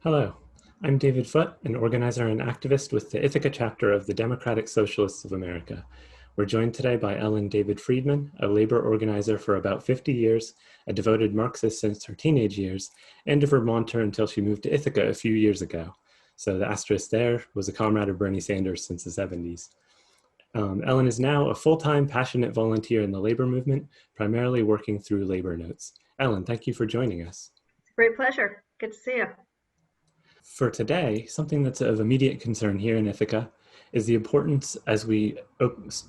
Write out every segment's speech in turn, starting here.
Hello, I'm David Foote, an organizer and activist with the Ithaca chapter of the Democratic Socialists of America. We're joined today by Ellen David Friedman, a labor organizer for about 50 years, a devoted Marxist since her teenage years, and a Vermonter until she moved to Ithaca a few years ago. So the asterisk there was a comrade of Bernie Sanders since the 70s. Ellen is now a full-time passionate volunteer in the labor movement, primarily working through labor notes. Ellen, thank you for joining us. Great pleasure. Good to see you. For today, something that's of immediate concern here in Ithaca is the importance as we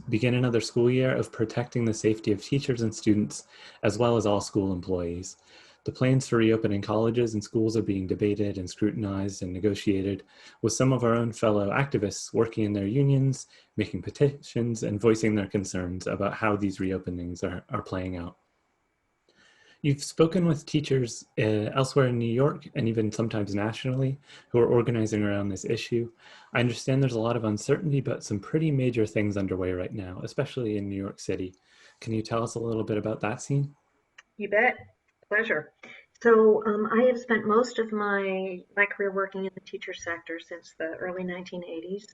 begin another school year of protecting the safety of teachers and students, as well as all school employees. The plans for reopening colleges and schools are being debated and scrutinized and negotiated with some of our own fellow activists working in their unions, making petitions, and voicing their concerns about how these reopenings are playing out. You've spoken with teachers elsewhere in New York and even sometimes nationally who are organizing around this issue. I understand there's a lot of uncertainty, but some pretty major things underway right now, especially in New York City. Can you tell us a little bit about that scene? You bet. Pleasure. So I have spent most of my career working in the teacher sector since the early 1980s,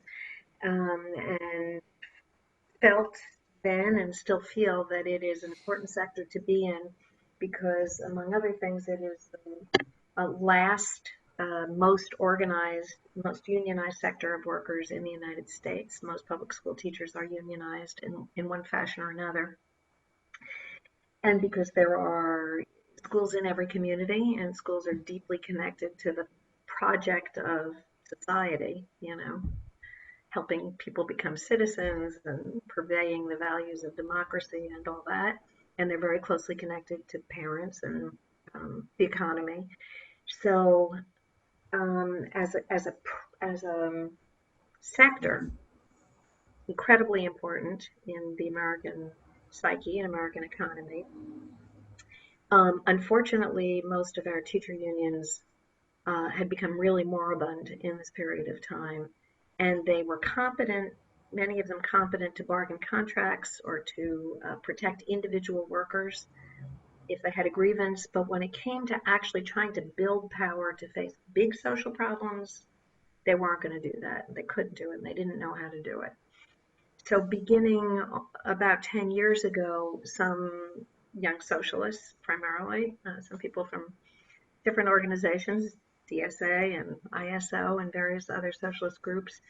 and felt then and still feel that it is an important sector to be in because, among other things, it is the last most organized, most unionized sector of workers in the United States. Most public school teachers are unionized in one fashion or another. And because there are schools in every community and schools are deeply connected to the project of society, helping people become citizens and purveying the values of democracy and all that. And they're very closely connected to parents and the economy. So, as a sector, incredibly important in the American psyche and American economy. Unfortunately, most of our teacher unions had become really moribund in this period of time, and they were competent, many of them competent to bargain contracts or to protect individual workers if they had a grievance. But when it came to actually trying to build power to face big social problems, they weren't going to do that. They couldn't do it, and they didn't know how to do it. So beginning about 10 years ago, some young socialists, primarily, some people from different organizations, DSA and ISO and various other socialist groups,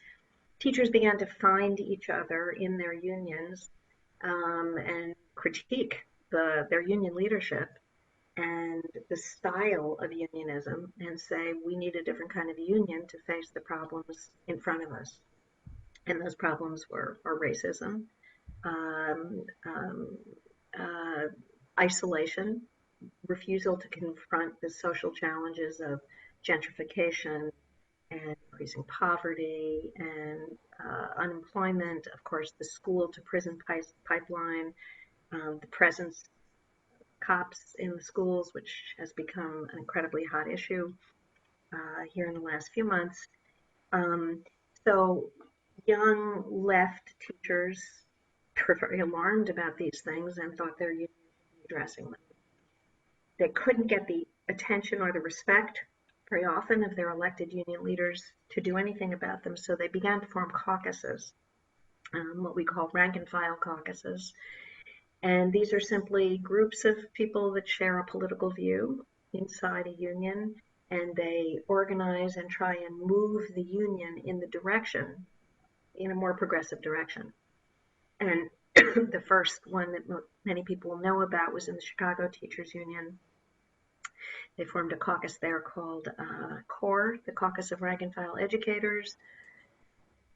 teachers began to find each other in their unions and critique their union leadership and the style of unionism and say we need a different kind of union to face the problems in front of us. And those problems are racism, um, um, uh, isolation, refusal to confront the social challenges of gentrification and increasing poverty and unemployment, of course, the school to prison pipeline, the presence of cops in the schools, which has become an incredibly hot issue here in the last few months. Um, so young left teachers were very alarmed about these things and thought their unions would be addressing them. They couldn't get the attention or the respect very often of their elected union leaders to do anything about them, so they began to form caucuses, what we call rank and file caucuses. And these are simply groups of people that share a political view inside a union, and they organize and try and move the union in a more progressive direction. And the first one that many people know about was in the Chicago Teachers Union. They formed a caucus there called CORE, the Caucus of Rank and File Educators.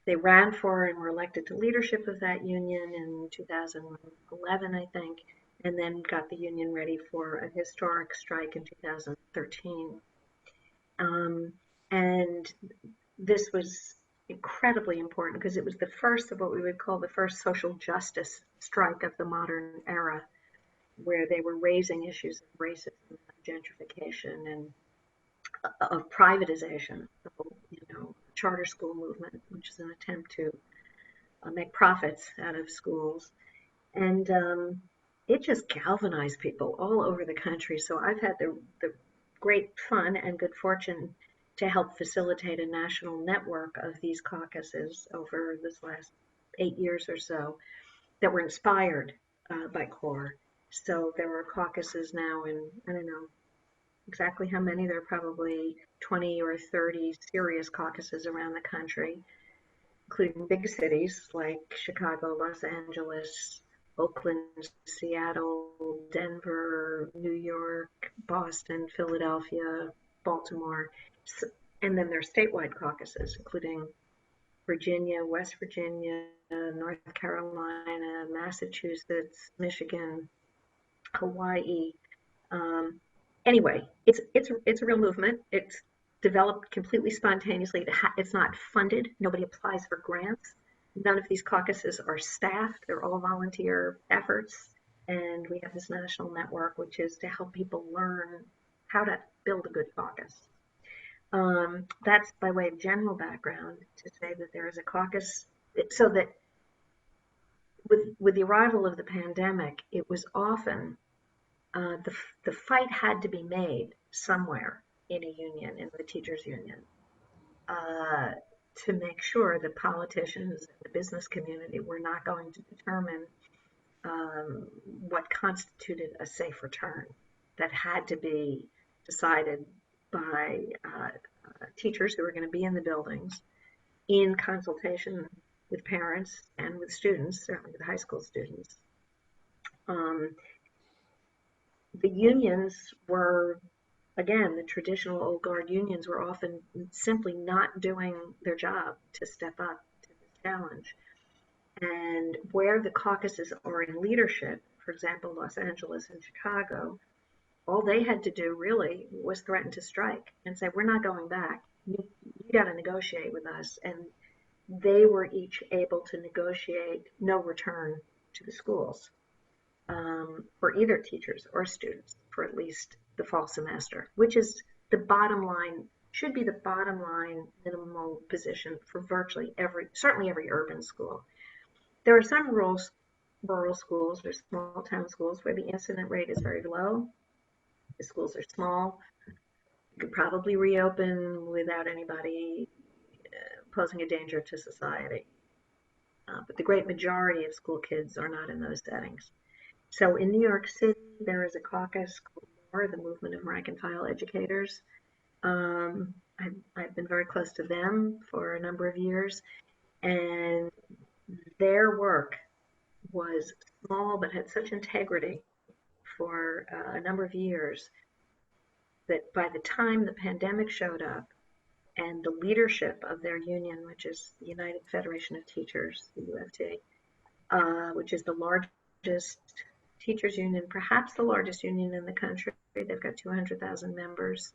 They ran for and were elected to leadership of that union in 2011, I think, and then got the union ready for a historic strike in 2013. And this was incredibly important because it was the first of what we would call the first social justice strike of the modern era, where they were raising issues of racism, gentrification, and of privatization, the whole, charter school movement, which is an attempt to make profits out of schools. And it just galvanized people all over the country. So I've had the great fun and good fortune to help facilitate a national network of these caucuses over this last 8 years or so that were inspired by CORE. So there are caucuses now in, I don't know exactly how many, there are probably 20 or 30 serious caucuses around the country, including big cities like Chicago, Los Angeles, Oakland, Seattle, Denver, New York, Boston, Philadelphia, Baltimore. And then there are statewide caucuses, including Virginia, West Virginia, North Carolina, Massachusetts, Michigan, Hawaii. Um, anyway, it's a real movement. It's developed completely spontaneously. It's not funded. Nobody applies for grants. None of these caucuses are staffed. They're all volunteer efforts. And we have this national network, which is to help people learn how to build a good caucus. That's by way of general background to say that there is a caucus, so that with the arrival of the pandemic, it was often the fight had to be made somewhere in a union, in the teachers' union, uh, to make sure that politicians and the business community were not going to determine what constituted a safe return. That had to be decided by teachers who were going to be in the buildings in consultation with parents and with students, certainly with high school students. Um, the unions were, again, the traditional old guard unions were often simply not doing their job to step up to this challenge. And where the caucuses are in leadership, for example, Los Angeles and Chicago, all they had to do really was threaten to strike and say, we're not going back. You got to negotiate with us. And they were each able to negotiate no return to the schools for either teachers or students for at least the fall semester, which is the bottom line, should be the bottom line minimal position for virtually certainly every urban school. There are some rural schools or small town schools where the incident rate is very low. The schools are small. You could probably reopen without anybody posing a danger to society. But the great majority of school kids are not in those settings. So in New York City, there is a caucus called MORE, the Movement of Rank and File Educators. I've been very close to them for a number of years, and their work was small but had such integrity for a number of years that by the time the pandemic showed up and the leadership of their union, which is the United Federation of Teachers, the UFT, which is the largest teachers union, perhaps the largest union in the country. They've got 200,000 members.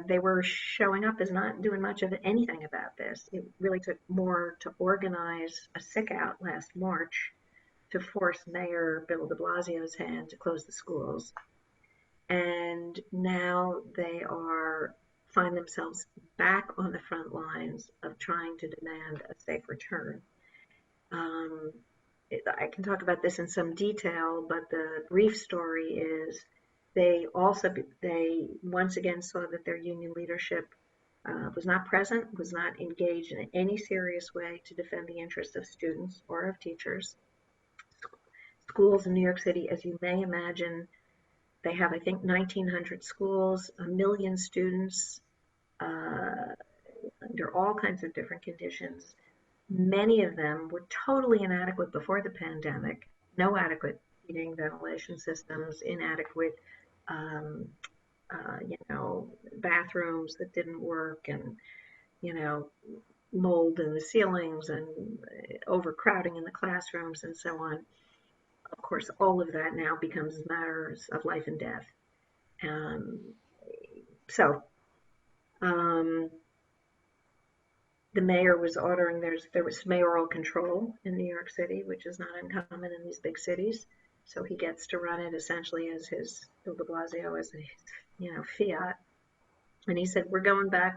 They were showing up as not doing much of anything about this. It really took more to organize a sick out last March to force Mayor Bill de Blasio's hand to close the schools. And now they find themselves back on the front lines of trying to demand a safe return. I can talk about this in some detail, but the brief story is they once again saw that their union leadership was not present, was not engaged in any serious way to defend the interests of students or of teachers. Schools in New York City, as you may imagine, they have, I think, 1,900 schools, 1 million students, under all kinds of different conditions. Many of them were totally inadequate before the pandemic, no adequate heating, ventilation systems, inadequate, um, bathrooms that didn't work, and, mold in the ceilings and overcrowding in the classrooms and so on. Of course, all of that now becomes matters of life and death. Um, so um, the mayor was ordering, there was mayoral control in New York City, which is not uncommon in these big cities. So he gets to run it essentially as Bill de Blasio, as his, fiat. And he said, we're going back,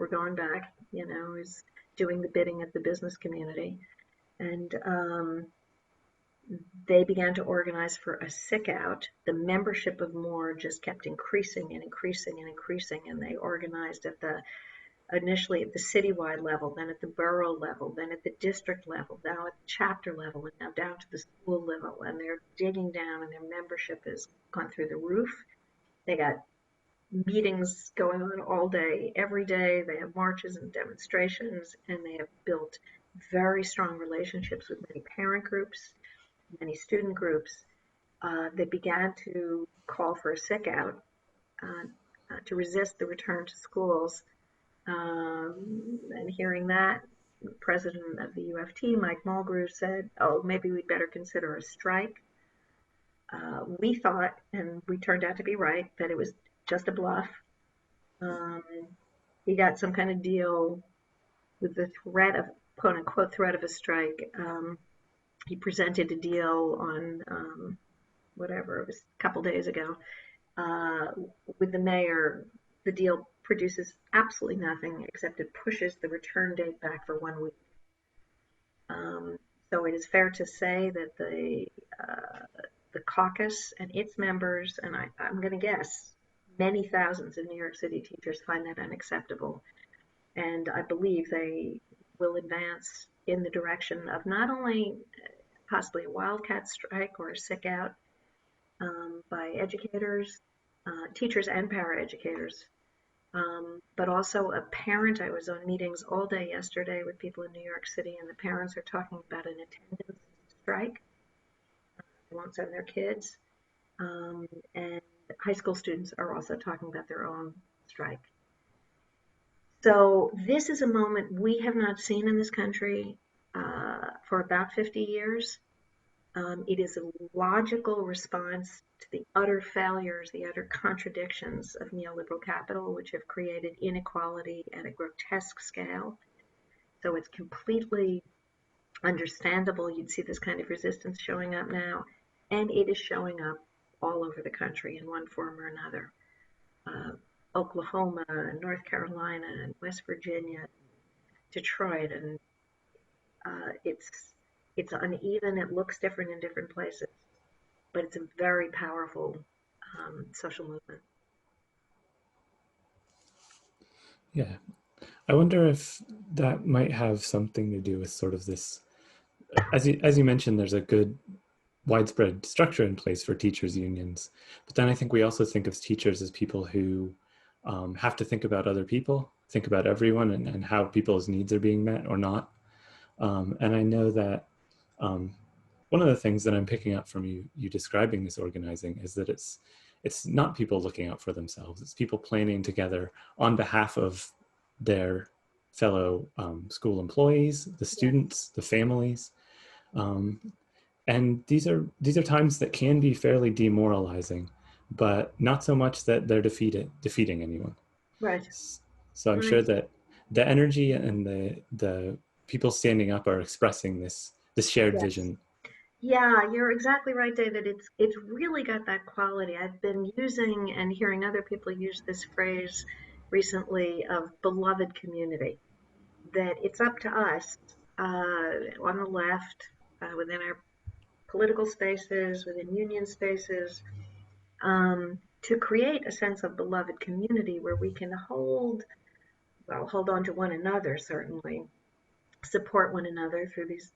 he's doing the bidding of the business community. And They began to organize for a sick out. The membership of MORE just kept increasing and increasing and increasing, and they organized at the initially at the citywide level, then at the borough level, then at the district level, now at the chapter level, and now down to the school level. And they're digging down, and their membership has gone through the roof. They got meetings going on all day, every day. They have marches and demonstrations, and they have built very strong relationships with many parent groups, many student groups. They began to call for a sick out to resist the return to schools. And hearing that, the president of the UFT, Mike Mulgrew, said, "Oh, maybe we'd better consider a strike." We thought, and we turned out to be right, that it was just a bluff. Um, he got some kind of deal with the threat of, quote unquote, threat of a strike. He presented a deal on whatever, it was a couple days ago, uh, with the mayor. The deal produces absolutely nothing except it pushes the return date back for 1 week. So it is fair to say that the caucus and its members, and I'm going to guess many thousands of New York City teachers find that unacceptable. And I believe they will advance in the direction of not only possibly a wildcat strike or a sick out by educators, teachers and paraeducators, but also a parent. I was on meetings all day yesterday with people in New York City, and the parents are talking about an attendance strike. They won't send their kids. And high school students are also talking about their own strike. So this is a moment we have not seen in this country for about 50 years. It is a logical response to the utter failures, the utter contradictions of neoliberal capital, which have created inequality at a grotesque scale. So it's completely understandable you'd see this kind of resistance showing up now, and it is showing up all over the country in one form or another. Uh, Oklahoma, and North Carolina, and West Virginia, Detroit, and it's uneven. It looks different in different places, but it's a very powerful social movement. Yeah. I wonder if that might have something to do with sort of this, as you mentioned, there's a good widespread structure in place for teachers unions, but then I think we also think of teachers as people who have to think about other people, think about everyone, and how people's needs are being met or not. And I know that um, one of the things that I'm picking up from you describing this organizing is that it's not people looking out for themselves. It's people planning together on behalf of their fellow school employees, the Yes, students, the families. Um, and these are times that can be fairly demoralizing, but not so much that they're defeating anyone. right, So I'm sure right. that the energy and the people standing up are expressing this shared Yes. vision. Yeah, you're exactly right, David. It's really got that quality. I've been using and hearing other people use this phrase recently of beloved community. That it's up to us on the left, within our political spaces, within union spaces, to create a sense of beloved community where we can hold on to one another, certainly, support one another through these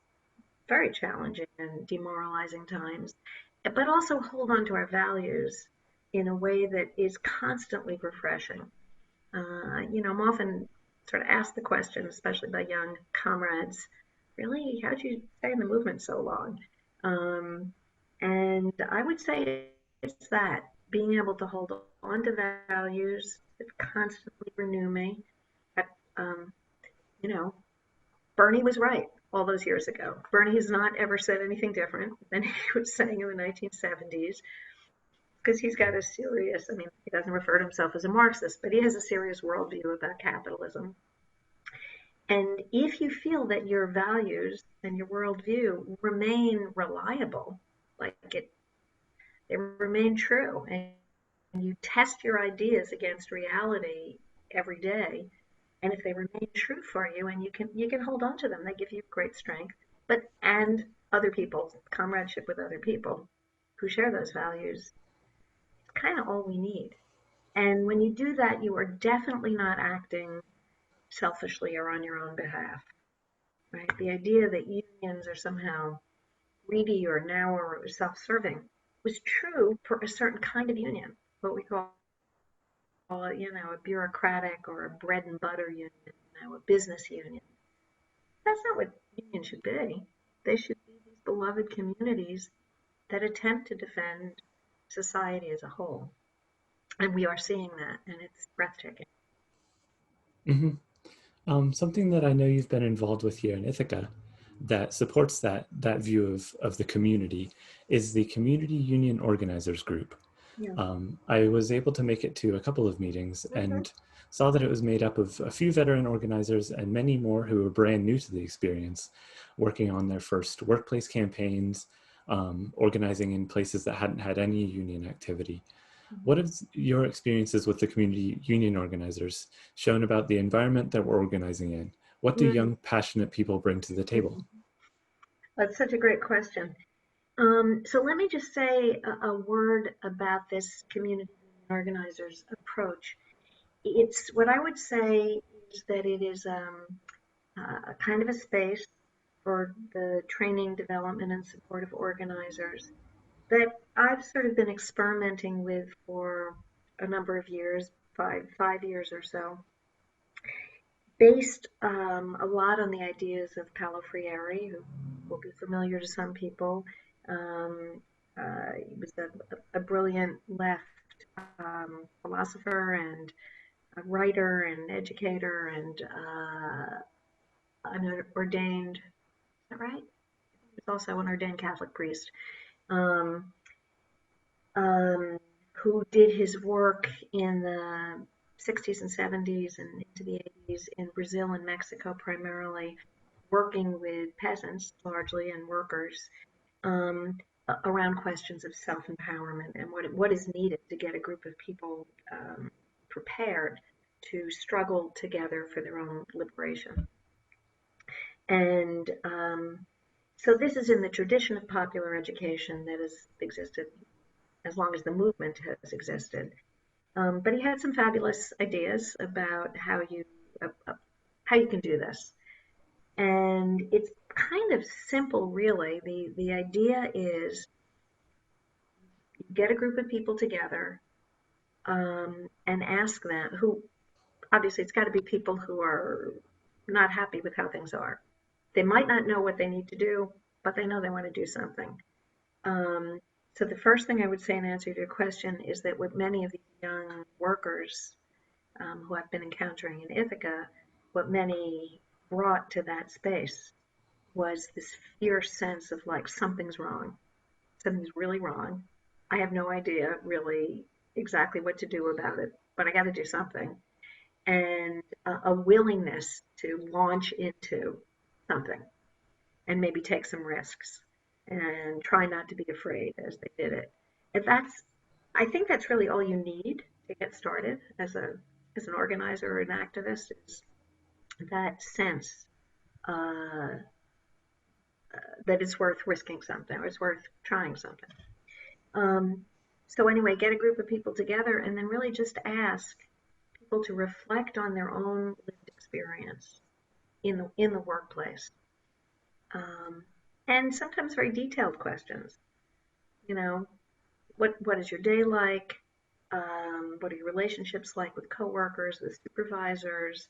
very challenging and demoralizing times, but also hold on to our values in a way that is constantly refreshing. I'm often sort of asked the question, especially by young comrades, really, how'd you stay in the movement so long? Um, and I would say it's that being able to hold on to values that constantly renew me. Um, you know, Bernie was right all those years ago. Bernie has not ever said anything different than he was saying in the 1970s because he's got a serious, I mean, he doesn't refer to himself as a Marxist, but he has a serious worldview about capitalism. And if you feel that your values and your worldview remain reliable, like they remain true, and you test your ideas against reality every day, and if they remain true for you and you can hold on to them, they give you great strength. But and other people, comradeship with other people who share those values, it's kind of all we need. And when you do that, you are definitely not acting selfishly or on your own behalf, right? The idea that unions are somehow greedy or narrow or self-serving was true for a certain kind of union, what we call a bureaucratic or a bread and butter union, a business union. That's not what unions should be. They should be these beloved communities that attempt to defend society as a whole. And we are seeing that, and it's breathtaking. Hmm. Something that I know you've been involved with here in Ithaca that supports that view of the community is the Community Union Organizers Group. Yeah. I was able to make it to a couple of meetings Mm-hmm. and saw that it was made up of a few veteran organizers and many more who were brand new to the experience, working on their first workplace campaigns, organizing in places that hadn't had any union activity. What have your experiences with the community union organizers shown about the environment that we're organizing in? What do Mm-hmm. young, passionate people bring to the table? That's such a great question. So let me just say a word about this community organizers approach. It's what I would say is that it is a kind of a space for the training, development, and support of organizers that I've sort of been experimenting with for a number of years, five years or so, based a lot on the ideas of Paulo Freire, who will be familiar to some people. Um, he was a brilliant left philosopher and a writer and educator and an ordained, is that right? He was also an ordained Catholic priest. Um, um, who did his work in the 60s and 70s and into the 80s in Brazil and Mexico, primarily working with peasants largely and workers um, around questions of self empowerment and what is needed to get a group of people prepared to struggle together for their own liberation. And so this is in the tradition of popular education that has existed as long as the movement has existed. But he had some fabulous ideas about how you can do this, and it's kind of simple, really. The idea is you get a group of people together and ask them who obviously it's got to be people who are not happy with how things are. They might not know what they need to do, but they know they want to do something. Um, so the first thing I would say in answer to your question is that with many of these young workers who I've been encountering in Ithaca, what many brought to that space was this fierce sense of like something's wrong, something's really wrong. I have no idea really exactly what to do about it, but I got to do something. And a willingness to launch into something and maybe take some risks and try not to be afraid as they did it. And I think that's really all you need to get started as an organizer or an activist is that sense uh, that it's worth risking something or it's worth trying something. Um, so anyway, get a group of people together and then really just ask people to reflect on their own lived experience in the workplace, um, and sometimes very detailed questions. You know, what is your day like? What are your relationships like with coworkers, with supervisors?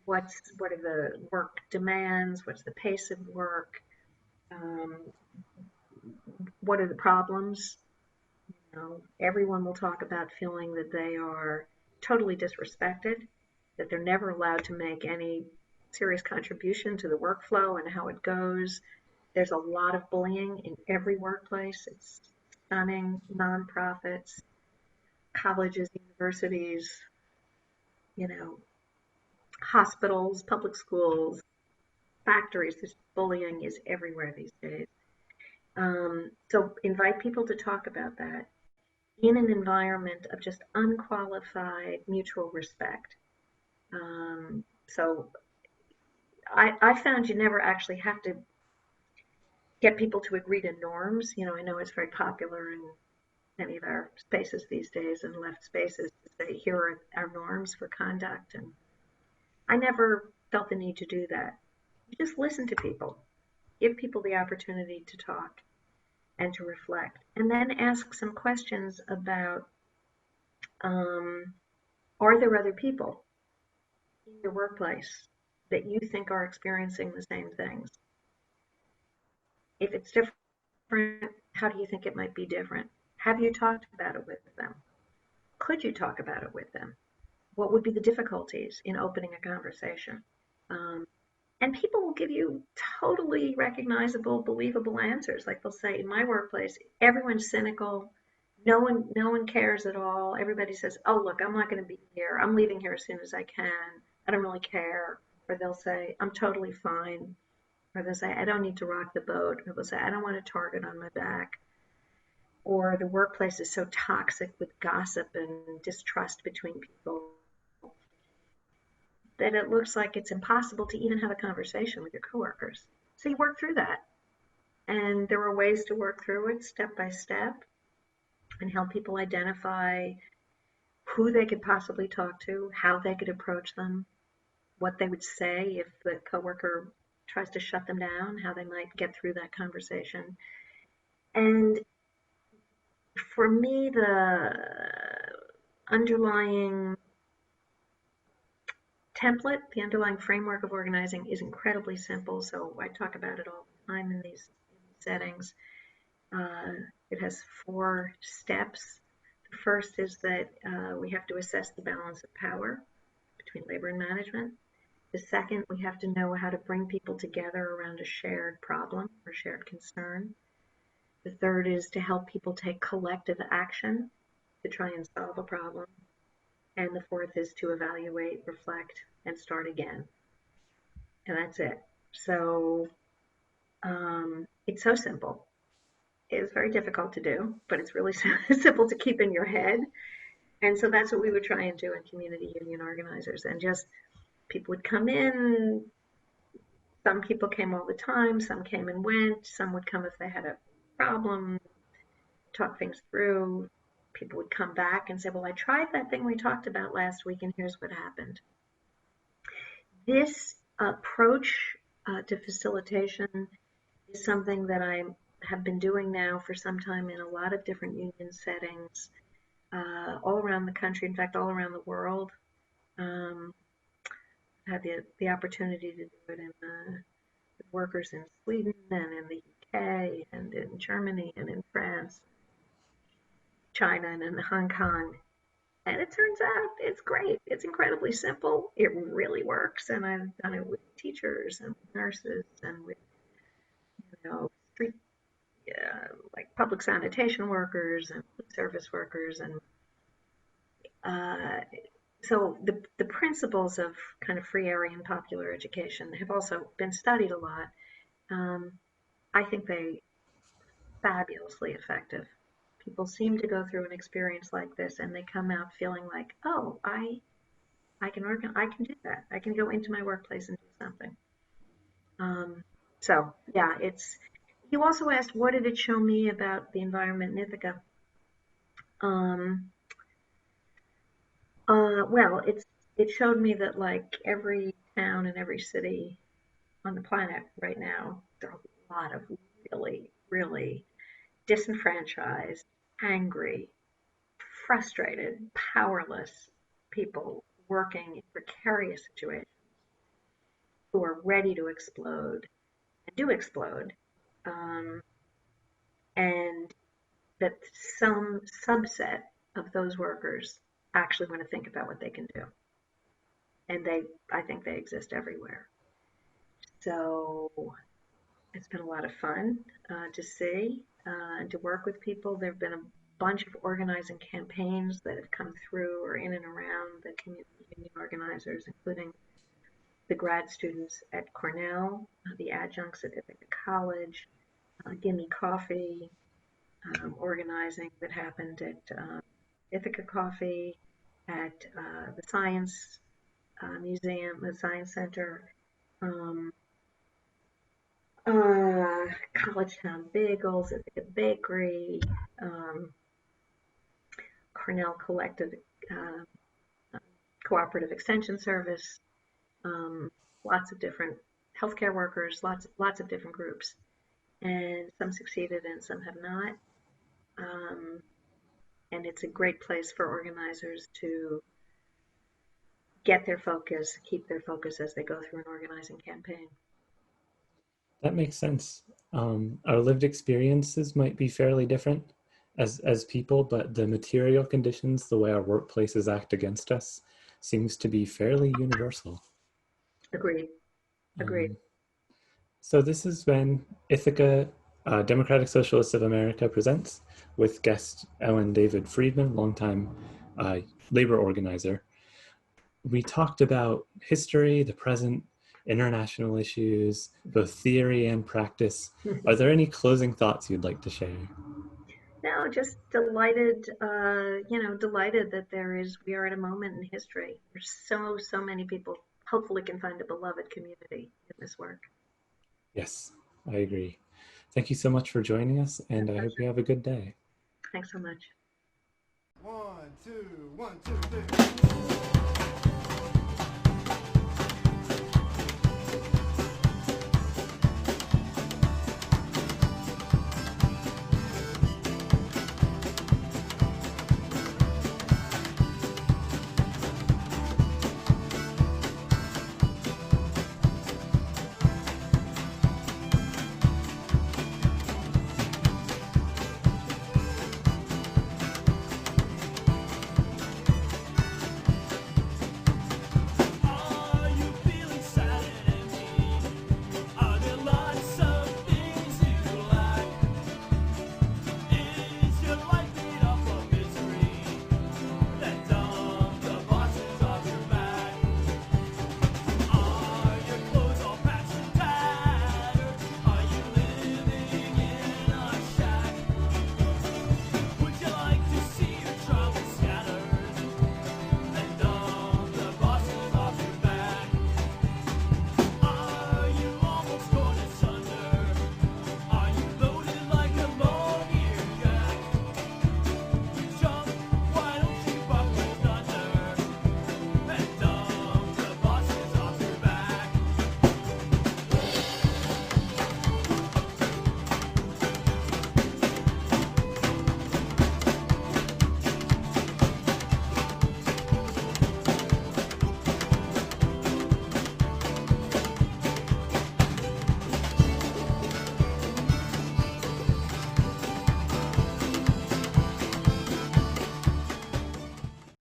What are the work demands? What's the pace of work? Um, what are the problems? You know, everyone will talk about feeling that they are totally disrespected, that they're never allowed to make any serious contribution to the workflow and how it goes. There's a lot of bullying in every workplace. It's stunning. Nonprofits, colleges, universities, you know, hospitals, public schools, factories. This bullying is everywhere these days. So invite people to talk about that in an environment of just unqualified mutual respect. So I found you never actually have to get people to agree to norms. I know it's very popular in many of our spaces these days and left spaces to say, here are our norms for conduct. And I never felt the need to do that. You just listen to people, give people the opportunity to talk and to reflect, and then ask some questions about um, are there other people in your workplace that you think are experiencing the same things? If it's different, how do you think it might be different? Have you talked about it with them? Could you talk about it with them? What would be the difficulties in opening a conversation? Um, and people will give you totally recognizable, believable answers. Like they'll say, in my workplace, everyone's cynical. No one cares at all. Everybody says, "Oh, look, I'm not going to be here. I'm leaving here as soon as I can. I don't really care." Or they'll say, "I'm totally fine." Or they'll say, "I don't need to rock the boat." Or they'll say, "I don't want a target on my back." Or the workplace is so toxic with gossip and distrust between people that it looks like it's impossible to even have a conversation with your coworkers. So you work through that. And there are ways to work through it step by step and help people identify who they could possibly talk to, how they could approach them, what they would say if the coworker tries to shut them down, how they might get through that conversation. And for me, the underlying template, the underlying framework of organizing is incredibly simple. So I talk about it all the time in these settings. Uh, it has 4 steps. The first is that we have to assess the balance of power between labor and management. The second, we have to know how to bring people together around a shared problem or shared concern. The third is to help people take collective action to try and solve a problem. And the fourth is to evaluate, reflect, and start again. And that's it. So it's so simple. It's very difficult to do, but it's really simple to keep in your head. And so that's what we would try and do in community union organizers. And just people would come in. Some people came all the time. Some came and went. Some would come if they had a problem, talk things through. People would come back and say, well, I tried that thing we talked about last week, and here's what happened. This approach to facilitation is something that I have been doing now for some time in a lot of different union settings all around the country, in fact, all around the world. Um, I've had the opportunity to do it with workers in Sweden and in the UK and in Germany and in France, China and in Hong Kong. And it turns out it's great. It's incredibly simple. It really works. And I've done it with teachers and with nurses and with, street, like public sanitation workers and food service workers. And uh, so the principles of kind of free area and popular education have also been studied a lot. Um, I think they fabulously effective. People seem to go through an experience like this and they come out feeling like, oh, I can I can do that. I can go into my workplace and do something. Um, so yeah, it's. You also asked, what did it show me about the environment in Ithaca? Um, well, it showed me that like every town and every city on the planet right now, there are a lot of really, really disenfranchised, angry, frustrated, powerless people working in precarious situations who are ready to explode and do explode, um, and that some subset of those workers actually want to think about what they can do. And I think they exist everywhere. So it's been a lot of fun to see and to work with people. There have been a bunch of organizing campaigns that have come through or in and around the community union organizers, including the grad students at Cornell, the adjuncts at Ithaca College, Gimme Coffee, organizing that happened at Ithaca Coffee, at the Science Museum, the Science Center. Um, College Town Bagels, Ithaca Bakery, um, Cornell Collective uh, Cooperative Extension Service, um, lots of different healthcare workers, lots of different groups, and some succeeded and some have not. Um, and it's a great place for organizers to get their focus, keep their focus as they go through an organizing campaign. That makes sense. Our lived experiences might be fairly different as people, but the material conditions, the way our workplaces act against us, seems to be fairly universal. Agreed. Agreed. Um, so this has been Ithaca, Democratic Socialists of America presents with guest Ellen David Friedman, longtime uh, labor organizer. We talked about history, the present, international issues, both theory and practice. Are there any closing thoughts you'd like to share? No, just delighted, delighted that we are at a moment in history where so many people hopefully can find a beloved community in this work. Yes, I agree. Thank you so much for joining us, My and I hope you pleasure. have a good day. Thanks so much. 1, 2, 1, 2, 3.